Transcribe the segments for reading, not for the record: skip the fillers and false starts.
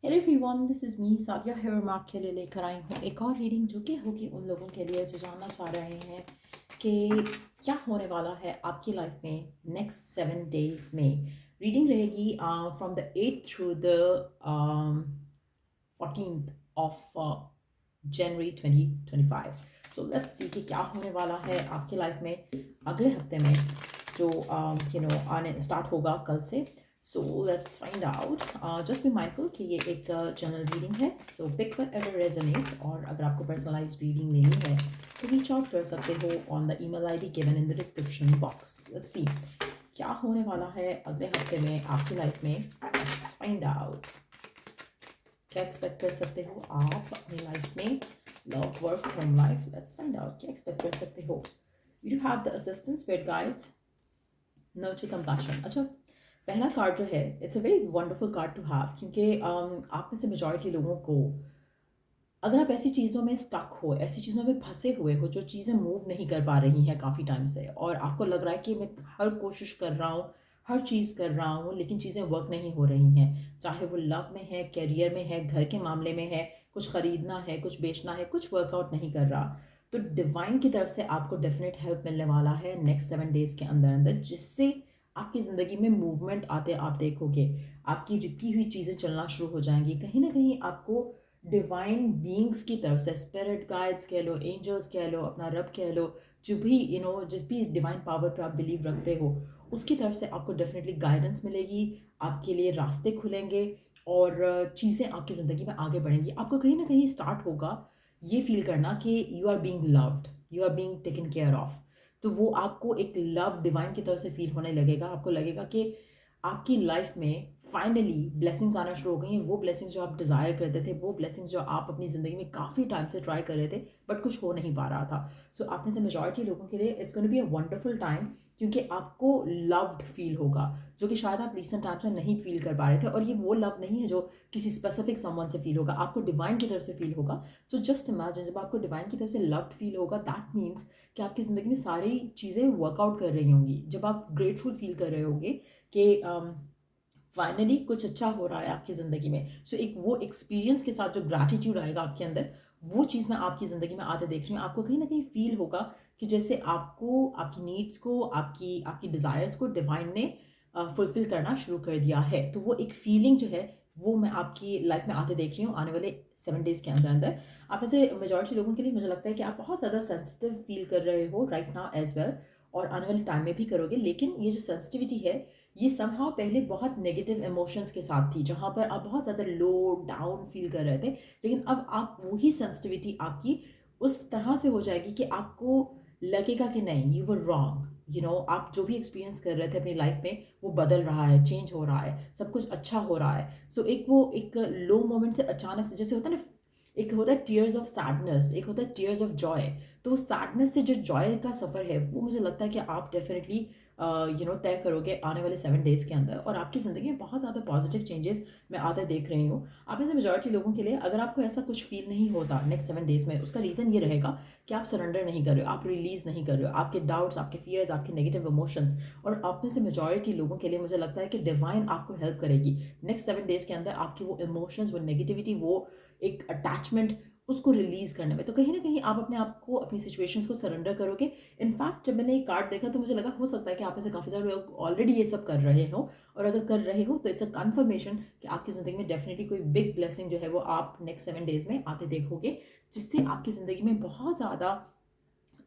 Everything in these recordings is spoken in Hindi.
Hello everyone, this is me Sadia here मैं आपके लिए लेकर आई हूँ एक और रीडिंग जो कि होगी उन लोगों के लिए जो जानना चाह रहे हैं कि क्या होने वाला है आपकी लाइफ में नेक्स्ट 7 डेज में। रीडिंग रहेगी from the 8th through the 14th of January 2025। So let's see कि क्या होने वाला है आपकी लाइफ में अगले हफ्ते में जो आने स्टार्ट होगा कल से। So let's find out. Just be mindful कि ये एक जनरल रीडिंग है, सो पिक व्हाटएवर एवर रेजोनेट्स। और अगर आपको पर्सनलाइज्ड रीडिंग लेनी है तो रीच आउट कर सकते हो on the email ID given in the description box. Let's see क्या होने वाला है अगले हफ्ते में आपकी लाइफ में। लेट्स फाइंड आउट क्या एक्सपेक्ट कर सकते हो आप अपनी लाइफ में, love work home life. Let's find out क्या एक्सपेक्ट कर सकते हो। You have the assistant spirit guides, nurture compassion. अच्छा, पहला कार्ड जो है it's a very wonderful card to have, क्योंकि आप में से मेजॉरिटी लोगों को अगर आप ऐसी चीज़ों में स्टक हो, ऐसी चीज़ों में फंसे हुए हो जो चीज़ें मूव नहीं कर पा रही हैं काफ़ी टाइम से, और आपको लग रहा है कि मैं हर कोशिश कर रहा हूँ, हर चीज़ कर रहा हूँ, लेकिन चीज़ें वर्क नहीं हो रही हैं, चाहे वो लव में है, करियर में है, घर के मामले में है, कुछ ख़रीदना है, कुछ बेचना है, कुछ वर्कआउट नहीं कर रहा। तो डिवाइन की तरफ से आपको डेफिनेट हेल्प मिलने वाला है नेक्स्ट 7 डेज़ के अंदर अंदर, जिससे आपकी ज़िंदगी में मूवमेंट आते आप देखोगे। आपकी रुकी हुई चीज़ें चलना शुरू हो जाएंगी। कहीं ना कहीं आपको डिवाइन बीइंग्स की तरफ से, स्पिरिट गाइड्स कह लो, एंजल्स कह लो, अपना रब कह लो, जो भी जिस भी डिवाइन पावर पे आप बिलीव रखते हो, उसकी तरफ से आपको डेफिनेटली गाइडेंस मिलेगी, आपके लिए रास्ते खुलेंगे और चीज़ें आपकी ज़िंदगी में आगे बढ़ेंगी। आपको कहीं ना कहीं स्टार्ट होगा ये फील करना कि you are being loved, you are being taken care of. तो वो आपको एक लव डिवाइन की तरफ से फील होने लगेगा। आपको लगेगा कि आपकी लाइफ में फाइनली ब्लेसिंग्स आना शुरू हो गई हैं। वो ब्लेसिंग्स जो आप डिज़ायर करते थे, वो ब्लेसिंग्स जो आप अपनी ज़िंदगी में काफ़ी टाइम से ट्राई कर रहे थे बट कुछ हो नहीं पा रहा था। सो आप में से मेजॉरिटी लोगों के लिए it's going to be a wonderful time, क्योंकि आपको लव्ड फील होगा जो कि शायद आप रिसेंट टाइम से नहीं फील कर पा रहे थे। और ये वो लव नहीं है जो किसी स्पेसिफिक समवन से फील होगा, आपको डिवाइन की तरफ से फील होगा। सो जस्ट इमेजिन, जब आपको डिवाइन की तरफ से लव्ड फील होगा, दैट मीन्स कि आपकी ज़िंदगी में सारी चीज़ें वर्कआउट कर रही होंगी। जब आप ग्रेटफुल फील कर रहे होंगे कि फाइनली कुछ अच्छा हो रहा है आपकी ज़िंदगी में। सो एक वो एक्सपीरियंस के साथ जो ग्रैटिट्यूड आएगा आपके अंदर, वो चीज़ मैं आपकी ज़िंदगी में आते देख रही हूँ। आपको कहीं ना कहीं फील होगा कि जैसे आपको आपकी नीड्स को, आपकी आपकी डिज़ायर्स को डिवाइन ने फुलफिल करना शुरू कर दिया है। तो वो एक फीलिंग जो है वो मैं आपकी लाइफ में आते देख रही हूँ आने वाले 7 डेज़ के अंदर अंदर। आप में से मेजॉरिटी लोगों के लिए मुझे लगता है कि आप बहुत ज़्यादा सेंसिटिव फील कर रहे हो राइट नाउ एज वेल, और आने वाले टाइम में भी करोगे। लेकिन ये जो सेंसिटिविटी है, ये समहाउ पहले बहुत नेगेटिव इमोशंस के साथ थी, जहाँ पर आप बहुत ज़्यादा लो डाउन फील कर रहे थे। लेकिन अब आप वही सेंसिटिविटी आपकी उस तरह से हो जाएगी कि आपको लगेगा कि नहीं, यू वर रॉन्ग। आप जो भी एक्सपीरियंस कर रहे थे अपनी लाइफ में वो बदल रहा है, चेंज हो रहा है, सब कुछ अच्छा हो रहा है। सो एक वो एक लो मोमेंट से अचानक से, जैसे होता है ना, एक होता है टीयर्स ऑफ सैडनेस, एक होता है टीयर्स ऑफ जॉय। तो वो सैडनेस से जो जॉय का सफ़र है वो मुझे लगता है कि आप डेफिनेटली तय करोगे आने वाले 7 डेज़ के अंदर, और आपकी ज़िंदगी में बहुत ज़्यादा पॉजिटिव चेंजेस मैं आते देख रही हूँ। आप में से मेजॉरिटी लोगों के लिए अगर आपको ऐसा कुछ फील नहीं होता नेक्स्ट 7 डेज़ में, उसका रीज़न ये रहेगा कि आप सरेंडर नहीं कर रहे हो, आप रिलीज़ नहीं कर रहे हो आपके डाउट्स, आपके फियर्स, आपके नेगेटिव इमोशंस। और आप में से मेजॉरिटी लोगों के लिए मुझे लगता है कि डिवाइन आपको हेल्प करेगी नेक्स्ट 7 डेज़ के अंदर आपकी वो इमोशंस, वो नेगेटिविटी, वो एक अटैचमेंट, उसको रिलीज़ करने में। तो कहीं ना कहीं आप अपने आप को, अपनी सिचुएशंस को सरेंडर करोगे। इनफैक्ट जब मैंने ये कार्ड देखा तो मुझे लगा हो सकता है कि आप में से काफ़ी सारे लोग ऑलरेडी ये सब कर रहे हो, और अगर कर रहे हो तो इट्स अ कन्फर्मेशन कि आपकी ज़िंदगी में डेफिनेटली कोई बिग ब्लेसिंग जो है वो आप नेक्स्ट 7 डेज़ में आते देखोगे, जिससे आपकी ज़िंदगी में बहुत ज़्यादा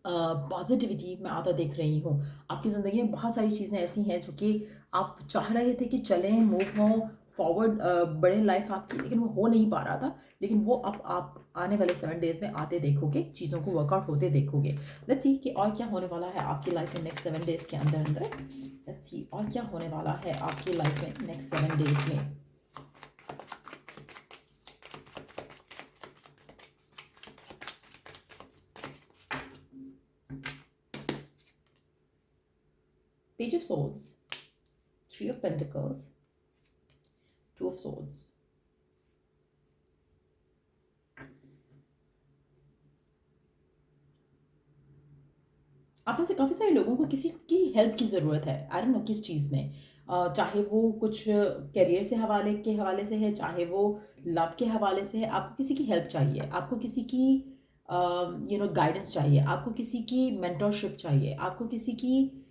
पॉजिटिविटी मैं आता देख रही हूँ। आपकी ज़िंदगी में बहुत सारी चीज़ें ऐसी हैं जो कि आप चाह रहे थे कि चलें, मूव हों, फॉरवर्ड बढ़े लाइफ आपकी, लेकिन वो हो नहीं पा रहा था। लेकिन वो अब आप आने वाले 7 डेज़ में आते देखोगे, चीज़ों को वर्कआउट होते देखोगे। लेट्स सी कि और क्या होने वाला है आपकी लाइफ में नेक्स्ट 7 डेज़ के अंदर अंदर। लेट्स सी और क्या होने वाला है आपकी लाइफ में नेक्स्ट 7 डेज़ में। Page of swords, 3 of Pentacles, 2 of Swords। आप में से काफ़ी सारे लोगों को किसी की हेल्प की ज़रूरत है, आई डोंट नो किस चीज़ में। चाहे वो कुछ करियर से हवाले से है, चाहे वो लव के हवाले से है। आपको किसी की हेल्प चाहिए, आपको किसी की गाइडेंस चाहिए, आपको किसी की मेंटरशिप चाहिए, आपको किसी की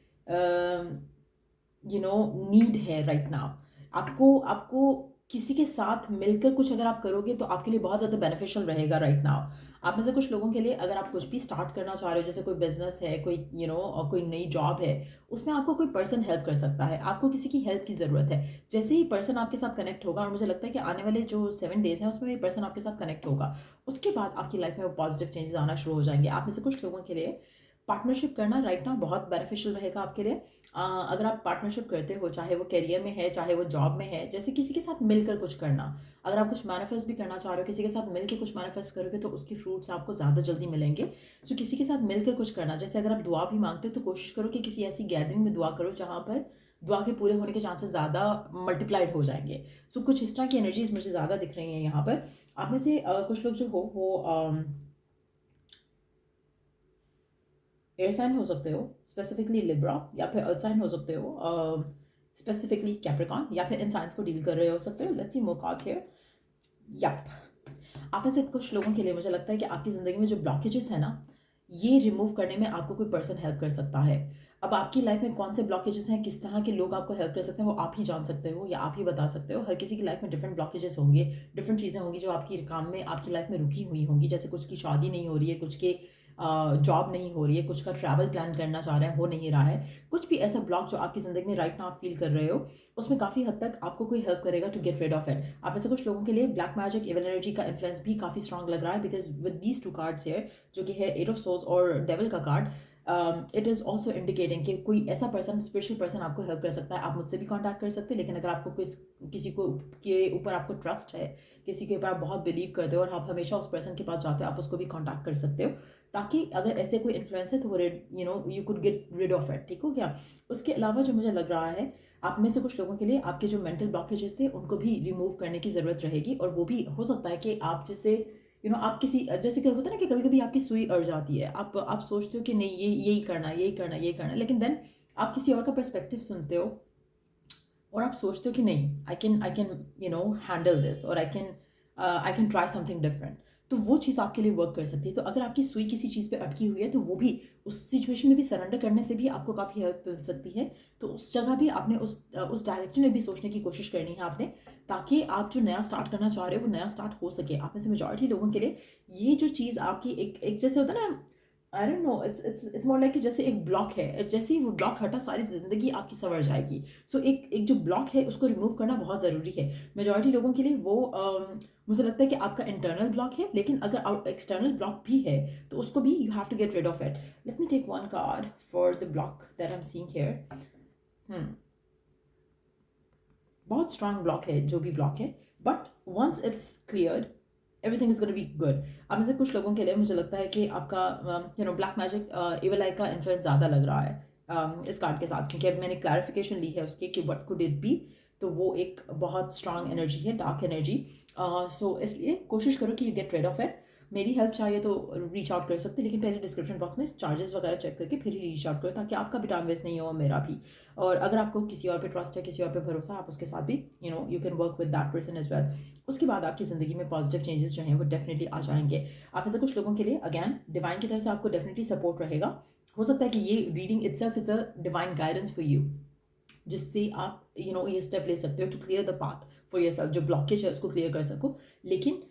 नीड है राइट नाउ। आपको किसी के साथ मिलकर कुछ अगर आप करोगे तो आपके लिए बहुत ज़्यादा बेनिफिशियल रहेगा राइट नाउ। आप में से कुछ लोगों के लिए अगर आप कुछ भी स्टार्ट करना चाह रहे हो, जैसे कोई बिजनेस है, कोई और कोई नई जॉब है, उसमें आपको कोई पर्सन हेल्प कर सकता है, आपको किसी की हेल्प की ज़रूरत है। जैसे ही पर्सन आपके साथ कनेक्ट होगा, और मुझे लगता है कि आने वाले जो 7 डेज़ हैं उसमें ये पर्सन आपके साथ कनेक्ट होगा, उसके बाद आपकी लाइफ में वो पॉजिटिव चेंजेस आना शुरू हो जाएंगे। आप में से कुछ लोगों के लिए पार्टनरशिप करना राइट नाउ बहुत बेनिफिशियल रहेगा आपके लिए। अगर आप पार्टनरशिप करते हो, चाहे वो करियर में है, चाहे वो जॉब में है, जैसे किसी के साथ मिलकर कुछ करना। अगर आप कुछ मैनिफेस्ट भी करना चाह रहे हो, किसी के साथ मिलकर कुछ मैनिफेस्ट करोगे तो उसके फ्रूट्स आपको ज़्यादा जल्दी मिलेंगे। सो किसी के साथ मिलकर कुछ करना, जैसे अगर आप दुआ भी मांगते हो तो कोशिश करो कि किसी ऐसी गैदरिंग में दुआ करो जहाँ पर दुआ के पूरे होने के चांसेस ज़्यादा मल्टीप्लाइड हो जाएंगे। सो कुछ इस तरह की एनर्जीज मुझे ज़्यादा दिख रही हैं यहाँ पर। आप में से कुछ लोग जो हो वो एयर साइन हो सकते हो, स्पेसिफिकली लिब्रा, या फिर अर्थ साइन हो सकते हो, स्पेसिफिकली कैप्रिकॉन, या फिर इन साइंस को डील कर रहे हो सकते हो। Let's see more cards here. Yup, आप में से कुछ लोगों के लिए मुझे लगता है कि आपकी ज़िंदगी में जो ब्लॉकेजेस है ना, ये रिमूव करने में आपको कोई पर्सन हेल्प कर सकता है। अब आपकी लाइफ में कौन से ब्लॉकेजेस हैं, किस तरह के लोग आपको हेल्प कर सकते हैं, वो आप ही जान सकते हो या आप ही बता सकते हो। हर किसी की लाइफ में डिफरेंट ब्लॉकेजेस होंगे, डिफरेंट चीज़ें होंगी जो आपकी काम में आपकी लाइफ में रुकी हुई होंगी। जैसे कुछ की शादी नहीं हो रही है, कुछ के जॉब नहीं हो रही है, कुछ का ट्रैवल प्लान करना चाह रहे हैं, हो नहीं रहा है। कुछ भी ऐसा ब्लॉक जो आपकी ज़िंदगी में राइट नाउ आप फील कर रहे हो, उसमें काफ़ी हद तक आपको कोई हेल्प करेगा to get rid of it. आप में से कुछ लोगों के लिए ब्लैक मैजिक इविल एनर्जी का इन्फ्लुएंस भी काफ़ी स्ट्रॉन्ग लग रहा है, because with these 2 cards here, जो कि है 8 ऑफ सोल्स और डेविल का card, it is also indicating कि कोई ऐसा पर्सन, स्पेशल पर्सन आपको हेल्प कर सकता है। आप मुझसे भी कॉन्टैक्ट कर सकते हैं, लेकिन अगर आपको किसी को के ऊपर आपको ट्रस्ट है, किसी के ऊपर आप बहुत बिलीव करते हो और आप हमेशा उस पर्सन के पास जाते हो, आप उसको भी कॉन्टैक्ट कर सकते हो, ताकि अगर ऐसे कोई इन्फ्लुएंस है तो वो you could get rid of it. ठीक हो क्या? उसके अलावा जो मुझे लग रहा है, आप में से कुछ लोगों के लिए आपके जो मेंटल ब्लॉकेजेस थे उनको भी रिमूव करने की ज़रूरत रहेगी। और वो भी हो सकता है कि आप जैसे आप किसी, जैसे कि होता है ना कि कभी कभी आपकी सुई अड़ जाती है, आप सोचते हो कि नहीं ये यही करना, यही करना, यही करना, लेकिन देन आप किसी और का पर्सपेक्टिव सुनते हो और आप सोचते हो कि नहीं, आई कैन हैंडल दिस, और I can try something different. तो वो चीज़ आपके लिए वर्क कर सकती है। तो अगर आपकी सुई किसी चीज़ पे अटकी हुई है तो वो भी, उस सिचुएशन में भी सरेंडर करने से भी आपको काफ़ी हेल्प मिल सकती है। तो उस जगह भी आपने उस डायरेक्शन में भी सोचने की कोशिश करनी है आपने, ताकि आप जो नया स्टार्ट करना चाह रहे हो वो नया स्टार्ट हो सके। आप में से मेजॉरिटी लोगों के लिए ये जो चीज़ आपकी एक जैसे होता है ना, I don't know, it's more like कि जैसे एक ब्लॉक है, जैसे ही वो ब्लॉक हटा सारी ज़िंदगी आपकी संवर जाएगी। सो एक जो ब्लॉक है उसको रिमूव करना बहुत ज़रूरी है मेजॉरिटी लोगों के लिए। वो मुझे लगता है कि आपका इंटरनल ब्लॉक है, लेकिन अगर एक्सटर्नल ब्लॉक भी है तो उसको भी you have to get rid of it. Let me take one card for the block that I am seeing here. बहुत स्ट्रांग ब्लॉक है जो भी ब्लॉक है, but once it's cleared everything is gonna be good. अब में से कुछ लोगों के लिए मुझे लगता है कि आपका ब्लैक मैजिक इविल आई का इन्फ्लुएंस ज़्यादा लग रहा है इस कार्ड के साथ, क्योंकि अब मैंने क्लैरिफिकेशन ली है उसकी कि व्हाट कुड इट बी। तो वो एक बहुत स्ट्रांग एनर्जी है, डार्क एनर्जी। सो इसलिए कोशिश करो कि you get rid of it. मेरी हेल्प चाहिए तो रीच आउट कर सकते, लेकिन पहले डिस्क्रिप्शन बॉक्स में चार्जेस वगैरह चेक करके फिर ही रीच आउट करो, ताकि आपका भी टाइम वेस्ट नहीं हो, मेरा भी। और अगर आपको किसी और पे ट्रस्ट है, किसी और पे भरोसा, आप उसके साथ भी you can work with that person as well. उसके बाद आपकी ज़िंदगी में पॉजिटिव चेंजेस जो हैं वो डेफिनेटली आ जाएंगे। आप में से कुछ लोगों के लिए अगैन डिवाइन की तरफ से आपको डेफिनेटली सपोर्ट रहेगा। हो सकता है कि ये reading itself is a divine guidance for you, जिससे आप ये स्टेप ले सकते हो to clear the path for yourself, जो ब्लॉकेज है उसको क्लियर कर सको। लेकिन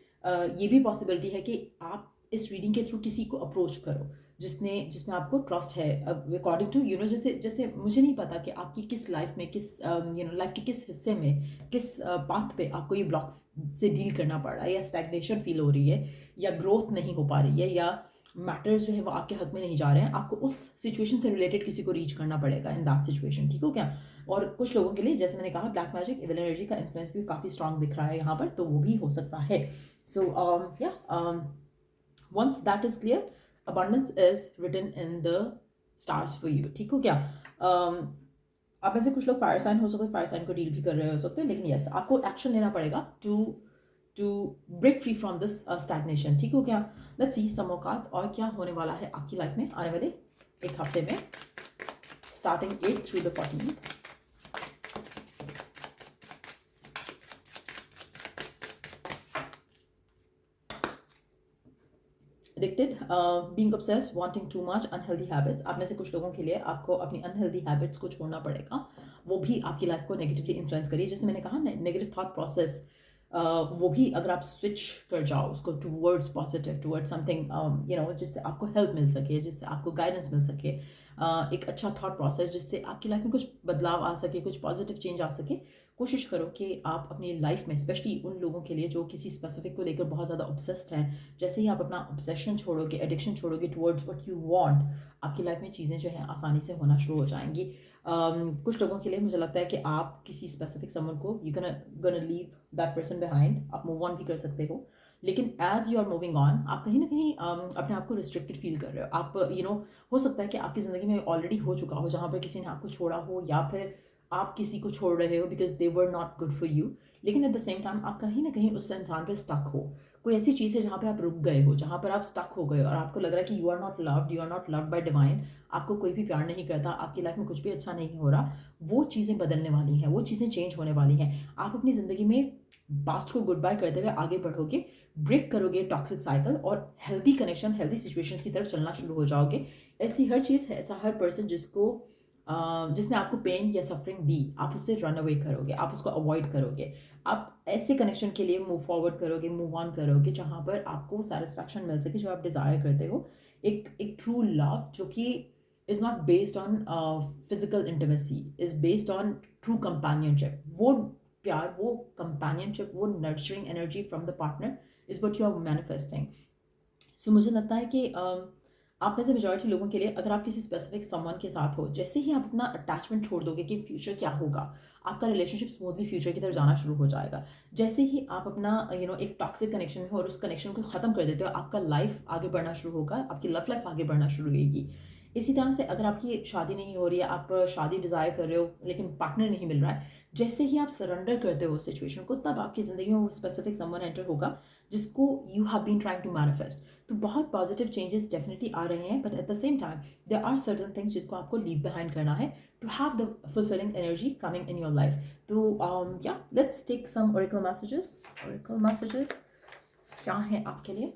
ये भी पॉसिबिलिटी है कि आप इस रीडिंग के थ्रू किसी को अप्रोच करो जिसमें आपको ट्रस्ट है, अकॉर्डिंग टू जैसे जैसे मुझे नहीं पता कि आपकी किस लाइफ में, किस लाइफ के किस हिस्से में, किस पाथ पे आपको ये ब्लॉक से डील करना पड़ रहा है, या स्टैग्नेशन फील हो रही है, या ग्रोथ नहीं हो पा रही है, या मैटर्स जो है वो आपके हक में नहीं जा रहे हैं। आपको उस सिचुएशन से रिलेटेड किसी को रीच करना पड़ेगा इन दैट सिचुएशन। ठीक हो क्या? और कुछ लोगों के लिए, जैसे मैंने कहा, ब्लैक मैजिक इविल एनर्जी का इन्फ्लुएंस भी काफ़ी स्ट्रांग दिख रहा है यहाँ पर, तो वो भी हो सकता है। So yeah once that is clear, abundance is written in the stars for you। ठीक हो क्या? आप में से कुछ लोग फायर साइन हो सकते हैं, फायर साइन को डील भी कर रहे हो सकते हैं, लेकिन यस, आपको एक्शन लेना पड़ेगा to break free from this stagnation. ठीक हो क्या? Let's see some more cards, और क्या होने वाला है आपकी लाइफ में आने वाले एक हफ्ते में, starting 8 through the 14। Addicted, being obsessed, wanting too much, unhealthy habits. आप में से कुछ लोगों के लिए आपको अपनी अनहेल्दी हैबिट्स को छोड़ना पड़ेगा, वो भी आपकी लाइफ को नेगेटिवली इन्फ्लुएंस करिए। जैसे मैंने कहा, नेगेटिव थॉट प्रोसेस, वो भी अगर आप स्विच कर जाओ उसको टूवर्ड्स पॉजिटिव, टूवर्ड्स समथिंग जिससे आपको हेल्प मिल सके, जिससे आपको गाइडेंस मिल सके, एक अच्छा थॉट प्रोसेस जिससे आपकी लाइफ में कुछ बदलाव आ सके, कुछ पॉजिटिव चेंज आ सके। कोशिश करो कि आप अपनी लाइफ में, स्पेशली उन लोगों के लिए जो किसी स्पेसिफिक को लेकर बहुत ज़्यादा ऑब्सेस्ड हैं, जैसे ही आप अपना ऑब्सेशन छोड़ोगे, एडिक्शन छोड़ोगे टुवर्ड्स व्हाट यू वांट, आपकी लाइफ में चीज़ें जो हैं आसानी से होना शुरू हो जाएंगी। कुछ लोगों के लिए मुझे लगता है कि आप किसी स्पेसिफिक समवन को you gonna leave that person behind, आप मूव ऑन भी कर सकते हो, लेकिन as you are moving on आप कहीं ना कहीं अपने आप को रिस्ट्रिक्टेड फील कर रहे हो। आप हो सकता है कि आपकी ज़िंदगी में ऑलरेडी हो चुका हो जहाँ पर किसी ने आपको छोड़ा हो, या फिर आप किसी को छोड़ रहे हो because they were not good for you, लेकिन एट द सेम टाइम आप कहीं ना कहीं उस इंसान पे स्टक हो। कोई ऐसी चीज़ है जहाँ पे आप रुक गए हो, जहाँ पर आप स्टक हो गए हो और आपको लग रहा है कि you are not loved, you are not loved by divine, आपको कोई भी प्यार नहीं करता, आपकी लाइफ में कुछ भी अच्छा नहीं हो रहा। वो चीज़ें बदलने वाली हैं, वो चीज़ें चेंज होने वाली हैं। आप अपनी ज़िंदगी में पास्ट को गुड बाय करते हुए आगे बढ़ोगे, ब्रेक करोगे टॉक्सिक साइकिल और हेल्दी कनेक्शन, हेल्दी सिचुएशंस की तरफ चलना शुरू हो जाओगे। ऐसी हर चीज़ है, ऐसा हर पर्सन जिसने आपको पेन या सफरिंग दी, आप उससे रन अवे करोगे, आप उसको अवॉइड करोगे। आप ऐसे कनेक्शन के लिए मूव फॉरवर्ड करोगे, मूव ऑन करोगे जहाँ पर आपको सेटिस्फैक्शन मिल सके जो आप डिज़ायर करते हो। एक ट्रू लव जो कि is not based on physical intimacy, is based on true companionship. वो प्यार, वो कंपेनियनशिप, वो nurturing energy from the partner is what you are manifesting. So मुझे लगता है कि आप में से मेजॉरिटी लोगों के लिए, अगर आप किसी स्पेसिफिक समवन के साथ हो, जैसे ही आप अपना अटैचमेंट छोड़ दोगे कि फ्यूचर क्या होगा, आपका रिलेशनशिप स्मूथली फ्यूचर की तरफ जाना शुरू हो जाएगा। जैसे ही आप अपना एक टॉक्सिक कनेक्शन में हो और उस कनेक्शन को ख़त्म कर देते हो, आपका लाइफ आगे बढ़ना शुरू होगा, आपकी लव लाइफ आगे बढ़ना शुरू होगी। इसी तरह से अगर आपकी शादी नहीं हो रही है, आप शादी डिज़ायर कर रहे हो लेकिन पार्टनर नहीं मिल रहा है, जैसे ही आप सरेंडर करते हो उस सिचुएशन को, तब आपकी ज़िंदगी में वो स्पेसिफिक समवन एंटर होगा जिसको you have been trying to manifest. तो बहुत पॉजिटिव चेंजेस डेफिनेटली आ रहे हैं, but at the same time there are certain things जिसको आपको लीव बिहाइंड करना है to have the fulfilling energy coming in your life. तो yeah let's take some oracle messages. Oracle messages क्या है आपके लिए?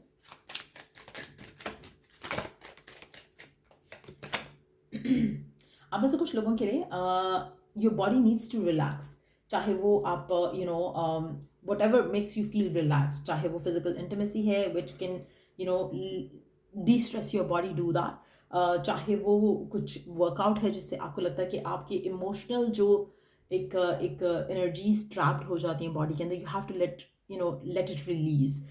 आप में से कुछ लोगों के लिए your body needs to relax, चाहे वो आप whatever makes you feel relax, चाहे वो फिजिकल इंटीमेसी है which can destress your body, do that. चाहे वो कुछ वर्कआउट है जिससे आपको लगता है कि आपके इमोशनल जो एक एनर्जीज ट्रैप्ड हो जाती हैं बॉडी के अंदर, you have to let it release.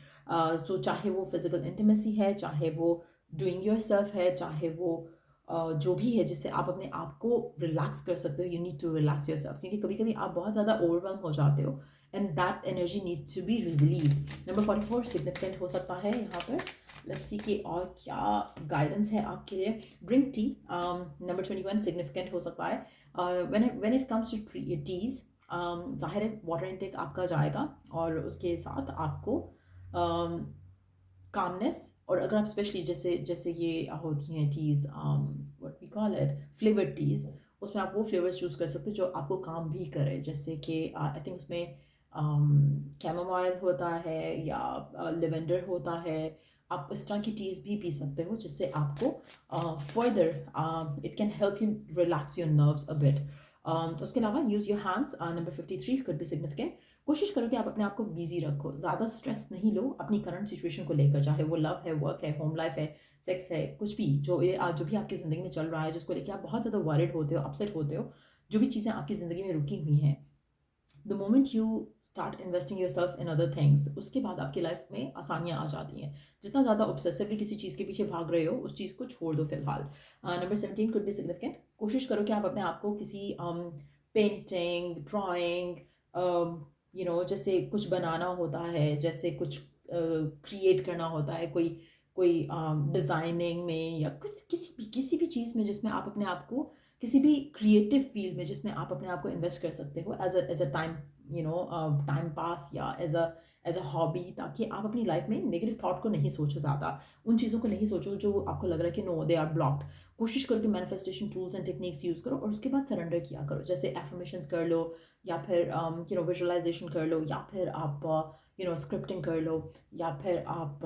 So चाहे वो फिजिकल इंटीमेसी है, चाहे वो डूइंग योर सेल्फ है, चाहे वो जो भी है जिससे आप अपने आप को रिलैक्स कर सकते हो, you need to relax yourself, क्योंकि कभी कभी आप बहुत ज़्यादा ओवरवेल्म हो जाते हो and that energy needs to be release. Number 44 significant हो सकता है यहाँ पर। लेट्स सी कि और क्या गाइडेंस है आपके लिए। Drink tea. नंबर 21 सिग्निफिकेंट हो सकता है। When it comes to teas, जाहिर है वाटर इनटेक आपका जाएगा और उसके साथ आपको कामनेस, और अगर आप स्पेशली जैसे जैसे ये होती हैं teas, what we call it flavoured teas, उसमें आप वो फ्लेवर्स चूज़ कर सकते हो जो आपको काम भी करे, जैसे कि आई थिंक उसमें कैमोमाइल होता है या लेवेंडर होता है। आप इस तरह की टीज़ भी पी सकते हो जिससे आपको further it can help you relax your nerves a bit. उसके अलावा use your hands. Number 53 could be significant. कोशिश करो कि आप अपने आप को बिजी रखो, ज़्यादा स्ट्रेस नहीं लो अपनी करंट सिचुएशन को लेकर, चाहे वो लव है, वर्क है, होम लाइफ है, सेक्स है, कुछ भी जो भी आपकी ज़िंदगी में चल रहा है जिसको लेकर आप बहुत ज़्यादा वरिड होते हो, अपसेट होते हो, जो भी चीज़ें आपकी ज़िंदगी में रुकी हुई हैं, the moment you start investing your self in other things, उसके बाद आपकी लाइफ में आसानियाँ आ जाती हैं। जितना ज़्यादा ऑब्सेसिवली किसी चीज़ के पीछे भाग रहे हो, उस चीज़ को छोड़ दो फिलहाल। Number 17 could be significant. कोशिश करो कि आप अपने आप को किसी पेंटिंग, ड्राइंग, जैसे कुछ बनाना होता है, जैसे कुछ क्रिएट करना होता है, कोई कोई डिज़ाइनिंग में या कुछ किसी भी चीज़ में जिसमें आप अपने आप को, किसी भी क्रिएटिव फील्ड में जिसमें आप अपने आप को इन्वेस्ट कर सकते हो as a time time pass या एज अ हॉबी, ताकि आप अपनी लाइफ में नेगेटिव थॉट को नहीं सोचो, ज़्यादा उन चीज़ों को नहीं सोचो जो आपको लग रहा है कि नो दे आर ब्लॉक्ड। कोशिश करो कि manifestation tools and techniques use करो और उसके बाद सरेंडर किया करो, जैसे एफर्मेशंस कर लो या फिर विजुअलाइजेशन कर लो, या फिर आप स्क्रिप्टिंग कर लो, या फिर आप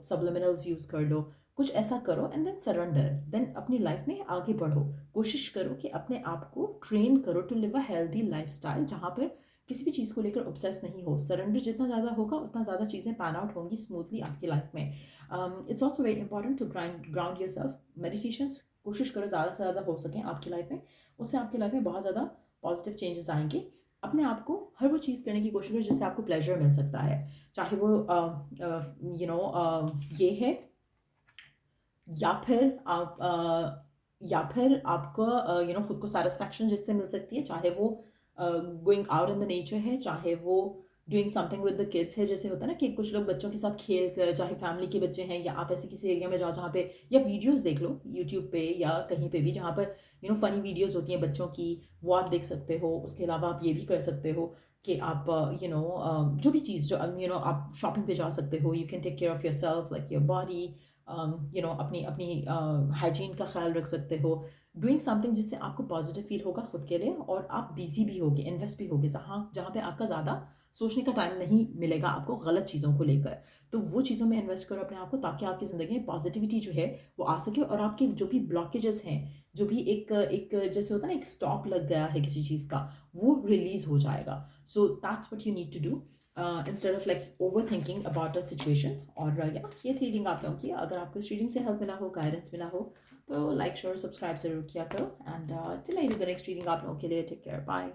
सब्लिमिनल्स यूज़ कर लो, कुछ ऐसा करो एंड देन सरेंडर, देन अपनी लाइफ में आगे बढ़ो। कोशिश करो कि अपने आप को ट्रेन करो to live a healthy lifestyle, जहाँ पर किसी भी चीज़ को लेकर ऑब्सेस नहीं हो। सरेंडर जितना ज़्यादा होगा उतना ज़्यादा चीज़ें पैन आउट होंगी स्मूथली आपकी लाइफ में। It's also very important to ground yourself. Meditations कोशिश करो ज़्यादा से ज़्यादा हो सके आपकी लाइफ में, उससे आपकी लाइफ में बहुत ज़्यादा पॉजिटिव चेंजेस आएंगे। अपने आप को हर वो चीज़ करने की कोशिश करो जिससे आपको प्लेजर मिल सकता है, चाहे वो ये है, या फिर आप या फिर आपका खुद को सेटिस्फैक्शन जिससे मिल सकती है, चाहे वो going out in the nature है, चाहे वो doing something with the kids है। जैसे होता है ना कि कुछ लोग बच्चों के साथ खेल कर, चाहे फैमिली के बच्चे हैं, या आप ऐसे किसी एरिया में जाओ जहाँ पे, या वीडियोस देख लो यूट्यूब पे या कहीं पे भी जहाँ पर फनी वीडियोस होती हैं बच्चों की, वो आप देख सकते हो। उसके अलावा आप ये भी कर सकते हो कि आप जो भी चीज़ जो आप शॉपिंग पे जा सकते हो। You can take care of yourself, like your body, अपनी अपनी हाइजीन का ख्याल रख सकते हो। डूइंग समथिंग जिससे आपको पॉजिटिव फील होगा खुद के लिए, और आप बिजी भी होगे, इन्वेस्ट भी होगे जहाँ जहाँ पे आपका ज़्यादा सोचने का टाइम नहीं मिलेगा आपको गलत चीज़ों को लेकर। तो वो चीज़ों में इन्वेस्ट करो अपने आप को, ताकि आपकी ज़िंदगी में पॉजिटिविटी जो है वो आ सके, और आपके जो भी ब्लॉकेजेस हैं, जो भी एक एक जैसे होता है ना, एक स्टॉप लग गया है किसी चीज़ का, वो रिलीज हो जाएगा। So that's what you need to do, instead of like overthinking about a situation. और या ये थी रीडिंग आप लोगों की। अगर आपको इस रीडिंग से हेल्प मिला हो, गाइडेंस मिला हो, तो लाइक शेयर सब्सक्राइब जरूर किया करो। And till I do the next reading आप लोगों के लिए, टेक केयर, बाय।